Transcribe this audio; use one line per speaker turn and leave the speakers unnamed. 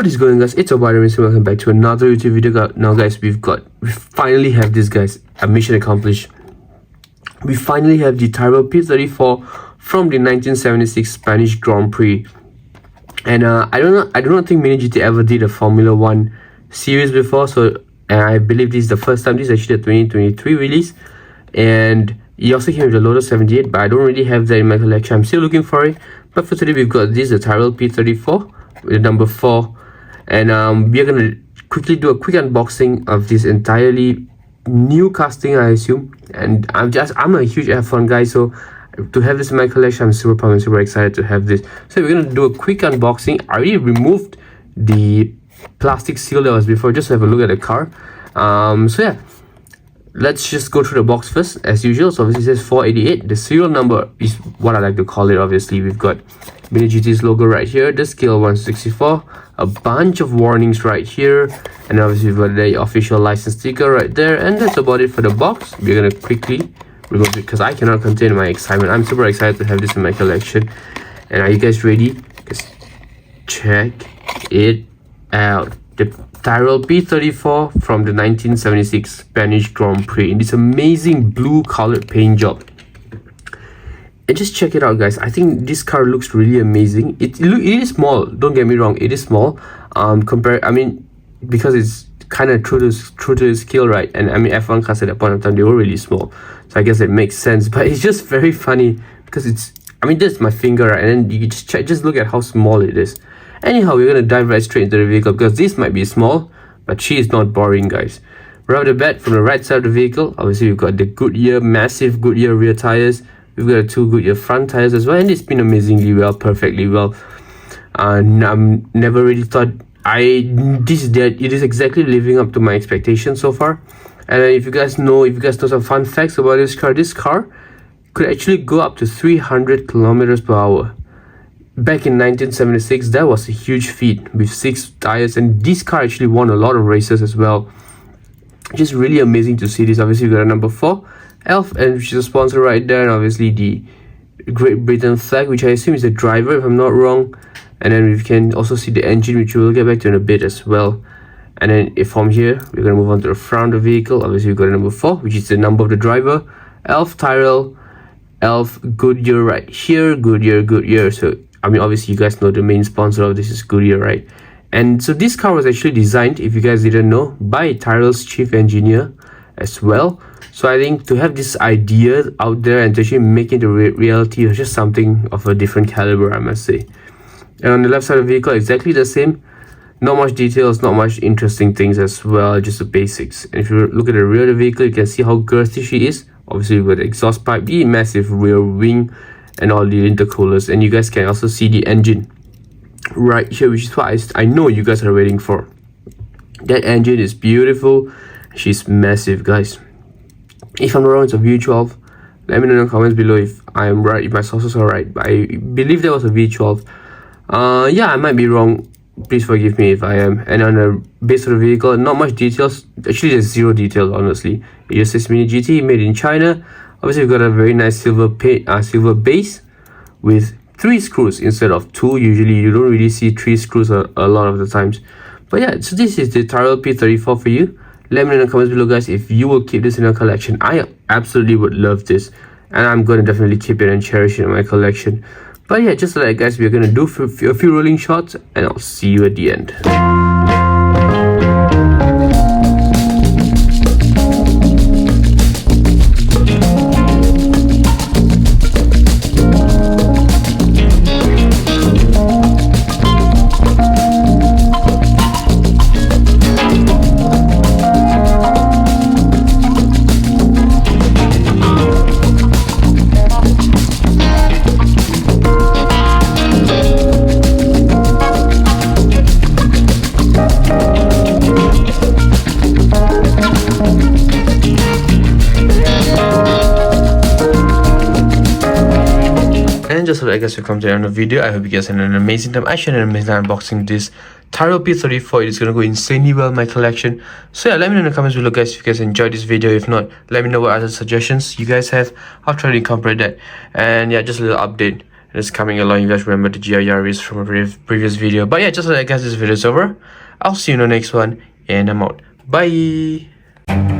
What is going on, guys? It's RdnRacing. Welcome back to another YouTube video. Now guys, we finally have this, guys. A mission accomplished. We finally have the Tyrrell P34 from the 1976 Spanish Grand Prix. And I do not think MiniGT ever did a Formula 1 series before, so I believe this is the first time. This is actually a 2023 release, and it also came with the Lotus 78, but I don't really have that in my collection. I'm still looking for it. But for today, we've got this, the Tyrrell P34 with the number 4, and we're gonna quickly do a quick unboxing of this entirely new casting, I assume. And I'm a huge F1 guy, so to have this in my collection, I'm super pumped and super excited to have this. So we're gonna do a quick unboxing. I already removed the plastic seal that was before, just to have a look at the car. So yeah, let's just go through the box first as usual. So obviously it says 488. The serial number is what I like to call it. Obviously we've got MiniGT's logo right here, the scale 164, a bunch of warnings right here, and obviously we've got the official license sticker right there, and that's about it for the box. We're gonna quickly remove it because I cannot contain my excitement. I'm super excited to have this in my collection. And are you guys ready? Just check it out. The Tyrrell P34 from the 1976 Spanish Grand Prix in this amazing blue colored paint job. And just check it out, guys. I think this car looks really amazing. It is small, don't get me wrong, it is small because it's kind of true to the scale, right? And I mean, F1 cars at that point of time, they were really small, so I guess it makes sense. But it's just very funny because that's my finger, right? And then you just look at how small it is. Anyhow, we're gonna dive right straight into the vehicle because this might be small, but she is not boring, guys. Right off the bat, from the right side of the vehicle, obviously we've got the Goodyear, massive Goodyear rear tires. We've got 2 Goodyear front tires as well, and it's been amazingly well, perfectly well. And I'm never really thought it is exactly living up to my expectations so far. And if you guys know some fun facts about this car could actually go up to 300 kilometers per hour. Back in 1976, that was a huge feat with 6 tires, and this car actually won a lot of races as well. Just really amazing to see this. Obviously, we got a number 4, Elf, and which is a sponsor right there, and obviously the Great Britain flag, which I assume is the driver, if I'm not wrong. And then we can also see the engine, which we'll get back to in a bit as well. And then from here, we're going to move on to the front of the vehicle. Obviously, we've got a number 4, which is the number of the driver. Elf, Tyrrell, Elf, Goodyear right here, Goodyear. So I mean, obviously you guys know the main sponsor of this is Goodyear, right? And so this car was actually designed, if you guys didn't know, by Tyrrell's chief engineer as well. So I think to have this idea out there and to actually make it a reality was just something of a different caliber, I must say. And on the left side of the vehicle, exactly the same. Not much details, not much interesting things as well, just the basics. And if you look at the rear of the vehicle, you can see how girthy she is. Obviously we've got the exhaust pipe, the massive rear wing, and all the intercoolers. And you guys can also see the engine right here, which is what I know you guys are waiting for. That engine is beautiful. She's massive, guys. If I'm wrong, it's a V12. Let me know in the comments below if I am right, if my sources are right. I believe there was a V12. Yeah, I might be wrong. Please forgive me if I am. And on the base of the vehicle, not much details. Actually, there's 0 details, honestly. It just says MiniGT, made in China. Obviously, we've got a very nice silver base with 3 screws instead of 2. Usually, you don't really see 3 screws a lot of the times. But yeah, so this is the Tyrrell P34 for you. Let me know in the comments below, guys, if you will keep this in your collection. I absolutely would love this, and I'm going to definitely keep it and cherish it in my collection. But yeah, just like guys, we're going to do a few rolling shots, and I'll see you at the end. And just so I guess we come to the end of the video, I hope you guys had an amazing time. I had an amazing time unboxing this Tyrrell P34. It is gonna go insanely well in my collection. So yeah, let me know in the comments below, guys, if you guys enjoyed this video. If not, let me know what other suggestions you guys have. I'll try to incorporate that. And yeah, just a little update. it's coming along. You guys remember the GR Yaris from a previous video. But yeah, just like that, guys, this video is over. I'll see you in the next one, and I'm out. Bye.